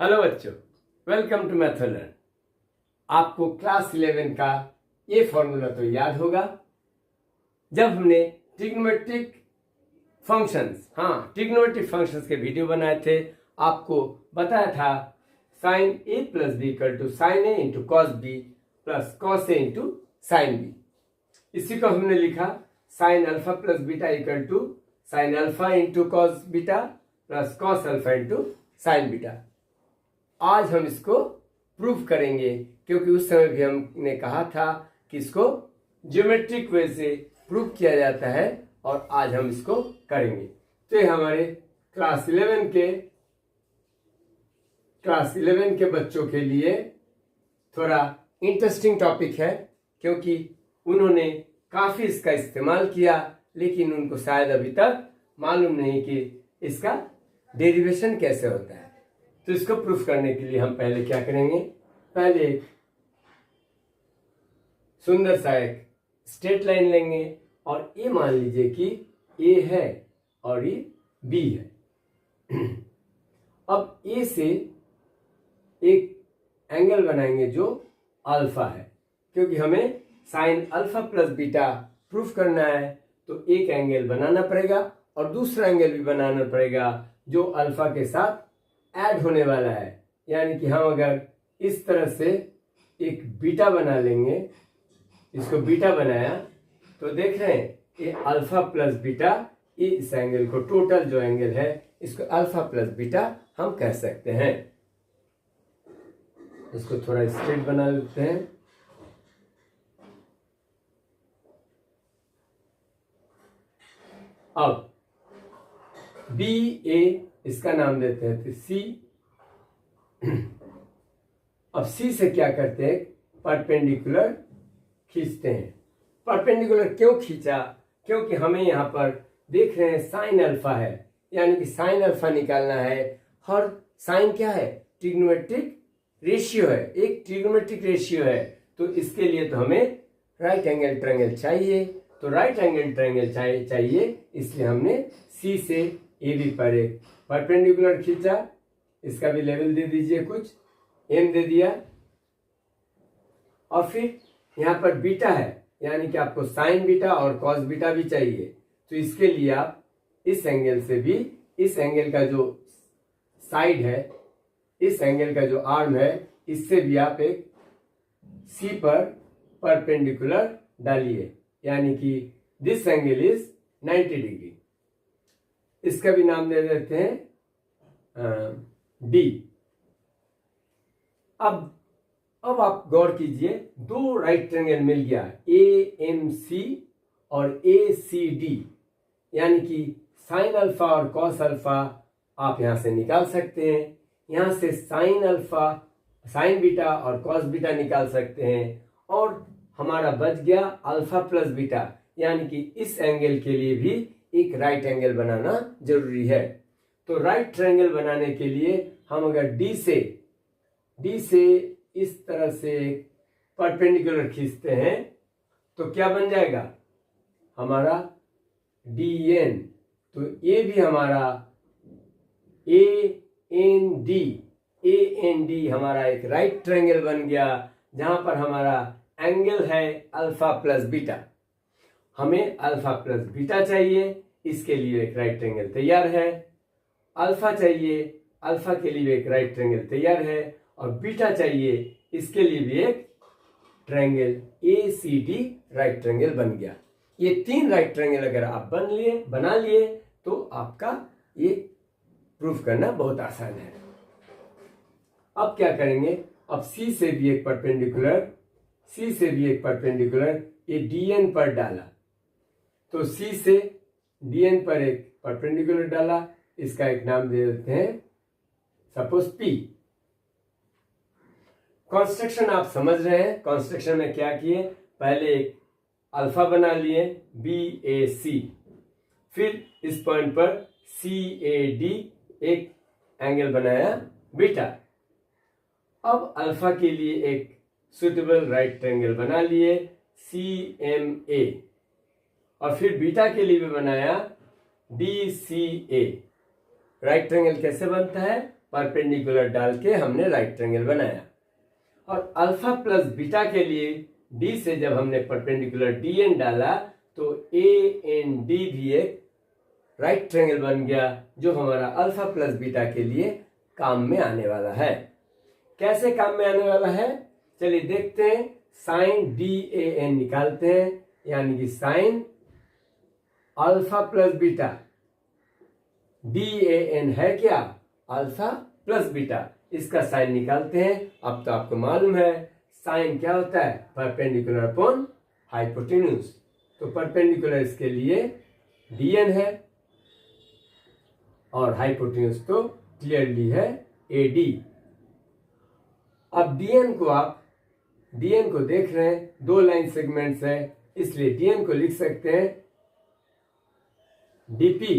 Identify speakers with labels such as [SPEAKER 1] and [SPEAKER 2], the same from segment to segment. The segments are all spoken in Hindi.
[SPEAKER 1] हेलो बच्चों, वेलकम टू मैथ लर्न। आपको क्लास 11 का ये फॉर्मूला तो याद होगा जब हमने ट्रिग्नोमेट्रिक फंक्शंस के वीडियो बनाए थे। आपको बताया था sine A plus B equal to sine A into cos B plus cos A into sine B. इसी को हमने लिखा sine alpha plus beta equal to sine alpha into cos beta plus cos alpha into sine beta. आज हम इसको प्रूफ करेंगे क्योंकि उस समय भी हमने कहा था कि इसको ज्योमेट्रिक वे से प्रूफ किया जाता है और आज हम इसको करेंगे। तो ये हमारे क्लास 11 के बच्चों के लिए थोड़ा इंटरेस्टिंग टॉपिक है क्योंकि उन्होंने काफी इसका इस्तेमाल किया लेकिन उनको शायद अभी तक मालूम नहीं कि इसका डेरिवेशन कैसे होता है। तो इसको प्रूफ करने के लिए हम पहले क्या करेंगे, पहले सुंदर सा एक स्ट्रेट लाइन लेंगे और ये मान लीजिए कि ए है और ये बी है। अब ए से एक एंगल बनाएंगे जो अल्फा है क्योंकि हमें sign alpha plus beta proof करना है तो एक एंगल बनाना पड़ेगा और दूसरा एंगल भी बनाना पड़ेगा जो अल्फा के साथ ऐड होने वाला है। यानी कि हम अगर इस तरह से एक बीटा बना लेंगे, इसको बीटा बनाया तो देख रहे हैं ये अल्फा प्लस बीटा, इस एंगल को टोटल जो एंगल है इसको अल्फा प्लस बीटा हम कह सकते हैं। इसको थोड़ा स्ट्रेट बना लेते हैं। अब बी ए इसका नाम देते हैं सी। अब सी से क्या करते हैं, परपेंडिकुलर खींचते हैं। परपेंडिकुलर क्यों खींचा, क्योंकि हमें यहाँ पर देख रहे हैं साइन अल्फा है यानी कि साइन अल्फा निकालना है। हर साइन क्या है, ट्रिग्नोमेट्रिक रेशियो है, एक ट्रिग्नोमेट्रिक रेशियो है। तो इसके लिए तो हमें राइट एंगल ट्रायंगल चाहिए। तो राइट एंगल ट्रायंगल चाहिए इसलिए हमने सी से ए बी पर एक परपेंडिकुलर खींचा। इसका भी लेवल दे दीजिए, कुछ एम दे दिया। और फिर यहाँ पर बीटा है यानी कि आपको साइन बीटा और कॉस बीटा भी चाहिए। तो इसके लिए आप इस एंगल से भी, इस एंगल का जो साइड है, इस एंगल का जो आर्म है, इससे भी आप एक सी पर परपेंडिकुलर डालिए यानी कि दिस एंगल इज 90 डिग्री। इसका भी नाम दे देते हैं डी। अब आप गौर कीजिए, दो राइट ट्रायंगल मिल गया, ए एम सी और ए सी डी। यानी कि साइन अल्फा और कॉस अल्फा आप यहां से निकाल सकते हैं। यहां से साइन अल्फा, साइन बीटा और कॉस बीटा निकाल सकते हैं और हमारा बच गया अल्फा प्लस बीटा। यानी कि इस एंगल के लिए भी एक राइट एंगल बनाना जरूरी है। तो राइट ट्रायंगल बनाने के लिए हम अगर डी से इस तरह से परपेंडिकुलर खींचते हैं तो क्या बन जाएगा हमारा डी एन। तो ये भी हमारा ए एन डी हमारा एक राइट ट्रायंगल बन गया जहां पर हमारा एंगल है अल्फा प्लस बीटा। हमें अल्फा प्लस बीटा चाहिए, इसके लिए एक राइट ट्रायंगल तैयार है। अल्फा चाहिए, अल्फा के लिए एक राइट ट्रायंगल तैयार है। और बीटा चाहिए, इसके लिए भी एक triangle A C D right triangle बन गया। ये तीन राइट ट्रायंगल अगर आप बना लिए तो आपका ये प्रूफ करना बहुत आसान है। अब क्या करेंगे, अब सी से भी एक परपेंडिकुलर ये डीएन पर डाला। तो सी से डीएन पर एक परपेंडिकुलर डाला, इसका एक नाम दे देते हैं सपोज पी। कंस्ट्रक्शन आप समझ रहे हैं। कंस्ट्रक्शन में क्या किए, पहले एक अल्फा बना लिए बी ए सी, फिर इस पॉइंट पर सी ए डी एक एंगल बनाया बीटा। अब अल्फा के लिए एक सुटेबल राइट ट्रायंगल बना लिए सी एम ए और फिर बीटा के लिए भी बनाया डी सी ए। राइट ट्रायंगल कैसे बनता है, परपेंडिकुलर डाल के हमने राइट ट्रायंगल बनाया। और अल्फा प्लस बीटा के लिए डी से जब हमने परपेंडिकुलर डी एन डाला तो ए एन डी भी एक राइट ट्रायंगल बन गया, जो हमारा अल्फा प्लस बीटा के लिए काम में आने वाला है। कैसे काम में आने वाला है, चलिए देखते हैं। साइन डी ए एन निकालते हैं, यानी कि sine alpha plus beta, D A N है क्या, अल्फा प्लस बीटा, इसका साइन निकालते हैं। अब तो आपको मालूम है साइन क्या होता है, परपेंडिकुलर अपॉन हाइपोटेन्यूज। तो परपेंडिकुलर इसके लिए डी एन है और हाइपोटेन्यूज तो क्लियरली है ए डी। अब डीएन को आप डीएन को देख रहे हैं, दो लाइन सेगमेंट्स है, इसलिए डीएन को लिख सकते हैं DP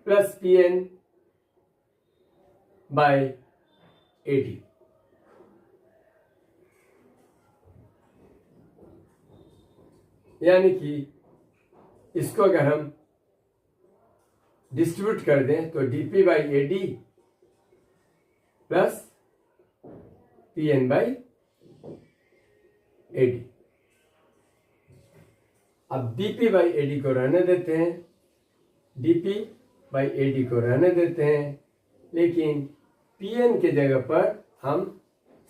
[SPEAKER 1] plus PN by AD. यानी कि इसको अगर हम डिस्ट्रीब्यूट कर दें तो DP by AD plus PN by AD. अब डीपी बाई एडी को रहने देते हैं, डीपी बाई एडी को रहने देते हैं, लेकिन पीएन के जगह पर हम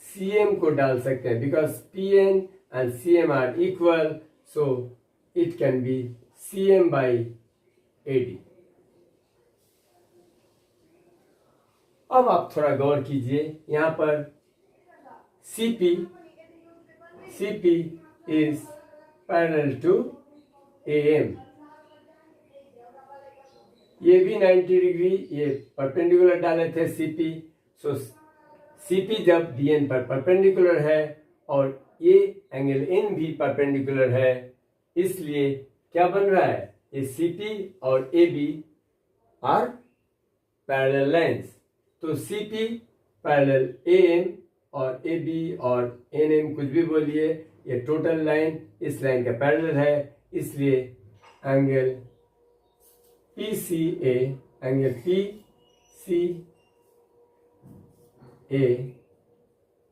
[SPEAKER 1] सीएम को डाल सकते हैं, because PN and CM are equal, so it can be CM by AD. अब आप थोड़ा गौर कीजिए, यहां पर CP is parallel to AM। ये भी 90 डिग्री, ये परपेंडिकुलर डाले थे CP, सो CP जब DN पर परपेंडिकुलर है और ये एंगल N भी परपेंडिकुलर है, इसलिए क्या बन रहा है, ये CP और AB आर पैरेलल लाइंस। तो CP पैरेलल AM और AB और NM कुछ भी बोलिए, ये टोटल लाइन इस लाइन का पैरेलल है, इसलिए angle PCA, angle PCA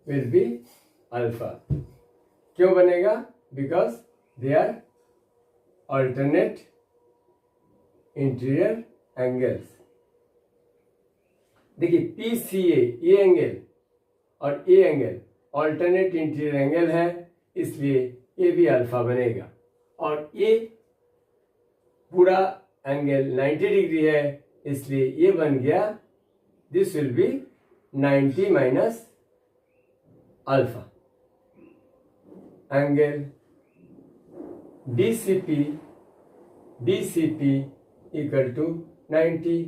[SPEAKER 1] will be alpha. क्यों बनेगा, because they are alternate interior angles. देखिए PCA ये एंगल और ये एंगल ऑल्टरनेट इंटीरियर एंगल है, इसलिए ये भी अल्फा बनेगा। और ये पूरा एंगल 90 डिग्री है, इसलिए ये बन गया, this will be 90 minus alpha. Angle DCP equal to 90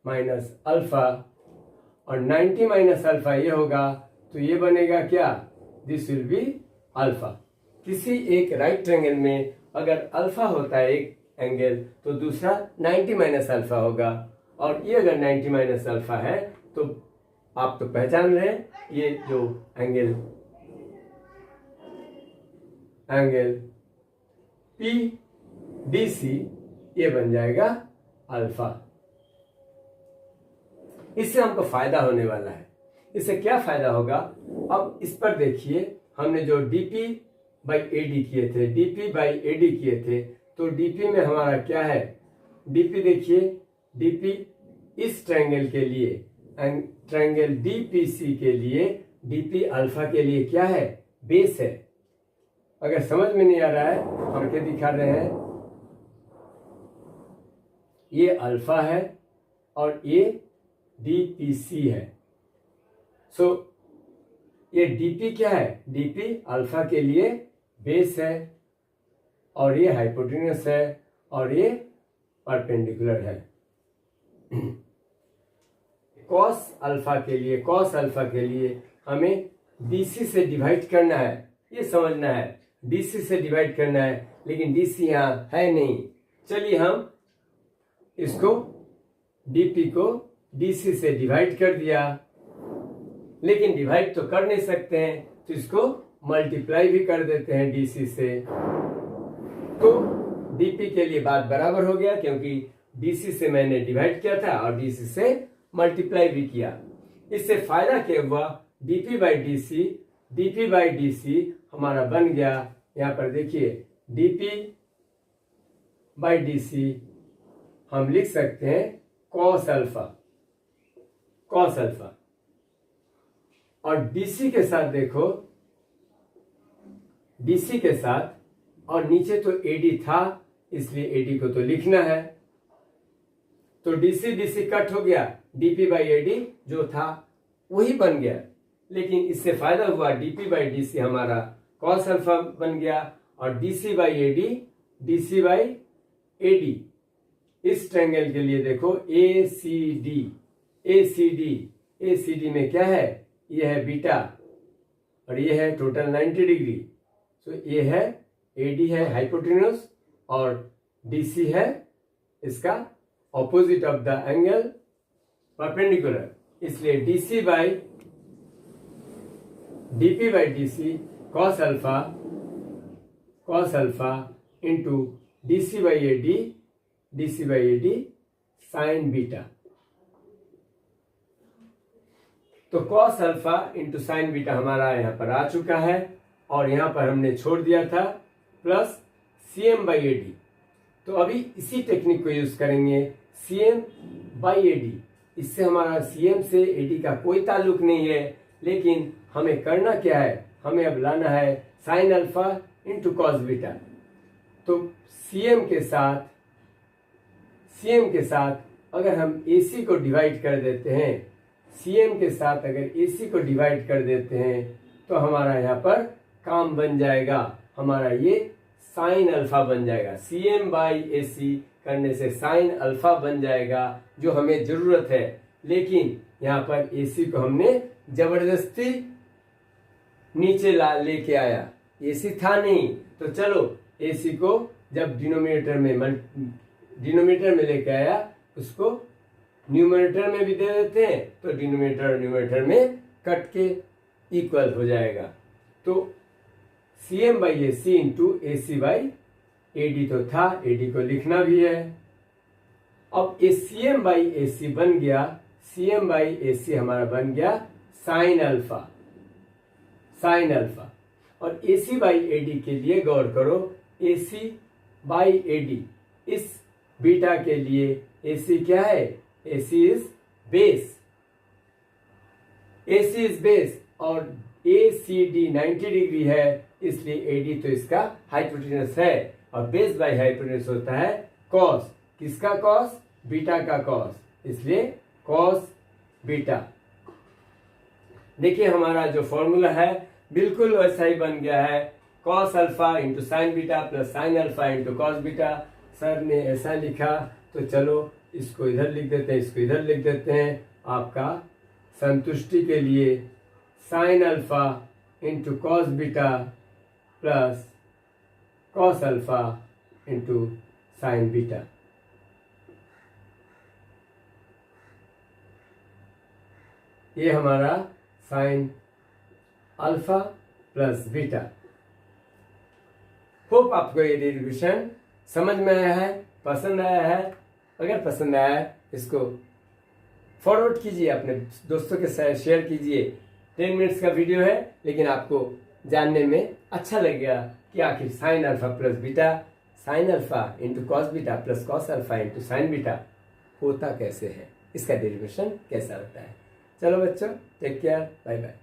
[SPEAKER 1] minus alpha, और 90 माइनस अल्फा ये होगा, तो ये बनेगा क्या, दिस विल बी अल्फा। किसी एक राइट ट्रायंगल में अगर अल्फा होता है एक एंगल, तो दूसरा 90 माइनस अल्फा होगा, और ये अगर 90 माइनस अल्फा है तो आप तो पहचान रहे हैं, ये जो एंगल PDC ये बन जाएगा अल्फा। इससे हमको फायदा होने वाला है। इससे क्या फायदा होगा, अब इस पर देखिए, हमने जो DP बाई AD किए थे, DP बाई AD किए थे, तो DP में हमारा क्या है, DP देखिए, DP इस ट्रायंगल के लिए, ट्रायंगल DPC के लिए DP अल्फा के लिए क्या है, बेस है। अगर समझ में नहीं आ रहा है, हम क्या दिखा रहे हैं, ये अल्फा है और ये DPC है। सो ये DP क्या है, DP अल्फा के लिए बेस है, और ये हाइपोटेन्यूस है, और ये परपेंडिकुलर है। कॉस अल्फा के लिए हमें DC से डिवाइड करना है, ये समझना है, DC से डिवाइड करना है, लेकिन DC यहाँ है नहीं। चलिए हम इसको DP को DC से डिवाइड कर दिया, लेकिन डिवाइड तो कर नहीं सकते हैं, तो इसको मल्टीप्लाई भी कर देते हैं DC से। तो DP के लिए बात बराबर हो गया, क्योंकि DC से मैंने डिवाइड किया था और DC से मल्टीप्लाई भी किया। इससे फायदा क्या हुआ, dp बाई डी सी हमारा बन गया, यहाँ पर देखिए dp बाई डी सी हम लिख सकते हैं कॉस अल्फा, और dc के साथ देखो, dc के साथ, और नीचे तो ad था इसलिए ad को तो लिखना है, तो dc कट हो गया, dp बाई ad जो था वही बन गया। लेकिन इससे फायदा हुआ, dp बाई dc हमारा cos अल्फा बन गया, और dc बाई ad इस ट्रायंगल के लिए देखो ACD में क्या है, ये है बीटा और ये है टोटल 90 डिग्री। तो ये है AD है हाइपोटेन्यूज और DC है इसका opposite of the angle perpendicular, इसलिए dp by DC cos alpha into dc by AD sign beta. तो cos alpha into sine beta हमारा यहाँ पर आ चुका है, और यहाँ पर हमने छोड़ दिया था प्लस CM बाई AD। तो अभी इसी टेक्निक को यूज करेंगे, CM बाई AD। इससे हमारा CM से AD का कोई ताल्लुक नहीं है, लेकिन हमें करना क्या है, हमें अब लाना है sign alpha into cos beta. तो CM के साथ अगर हम AC को डिवाइड कर देते हैं, CM के साथ अगर AC को डिवाइड कर देते हैं तो हमारा यहाँ पर काम बन जाएगा, हमारा ये साइन अल्फा बन जाएगा। CM बाई AC करने से साइन अल्फा बन जाएगा जो हमें जरूरत है, लेकिन यहाँ पर AC को हमने जबरदस्ती नीचे लेके आया, AC था नहीं। तो चलो AC को जब डिनोमिनेटर में लेके आया, उसको न्यूमरेटर में भी दे देते हैं, तो डिनोमिनेटर और न्यूमरेटर में कट के इक्वल हो जाएगा। तो CM by AC into AC by AD तो था, AD को लिखना भी है। अब ये CM बाई AC बन गया, CM बाई AC हमारा बन गया साइन अल्फा, और AC बाई AD के लिए गौर करो, AC बाई AD इस बीटा के लिए AC क्या है, AC इज बेस, और ACD 90 डिग्री है, इसलिए AD तो इसका हाइपोटेन्यूज है, और बेस बाई हाइपोटेन्यूज होता है कॉस। किसका कॉस, बीटा का कॉस, इसलिए कॉस बीटा। देखिए हमारा जो फॉर्मूला है बिल्कुल वैसा ही बन गया है, cos alpha into sine beta plus sign alpha into cos beta. Sir ने ऐसा लिखा तो चलो इसको इधर लिख देते हैं, इसको इधर लिख देते हैं, आपका संतुष्टि के लिए sign alpha into cos beta plus cos alpha into sine beta. ये हमारा sign alpha plus beta. Hope आपको ये डेरिवेशन समझ में आया है, पसंद आया है। अगर पसंद आया है इसको फॉरवर्ड कीजिए, अपने दोस्तों के साथ शेयर कीजिए। 10 मिनट्स का वीडियो है, लेकिन आपको जानने में अच्छा लगेगा कि आखिर sign alpha plus beta, sign alpha into cos beta plus cos alpha into sine beta होता कैसे है, इसका डेरिवेशन कैसा होता है। चलो बच्चों, टेक केयर, बाय बाय।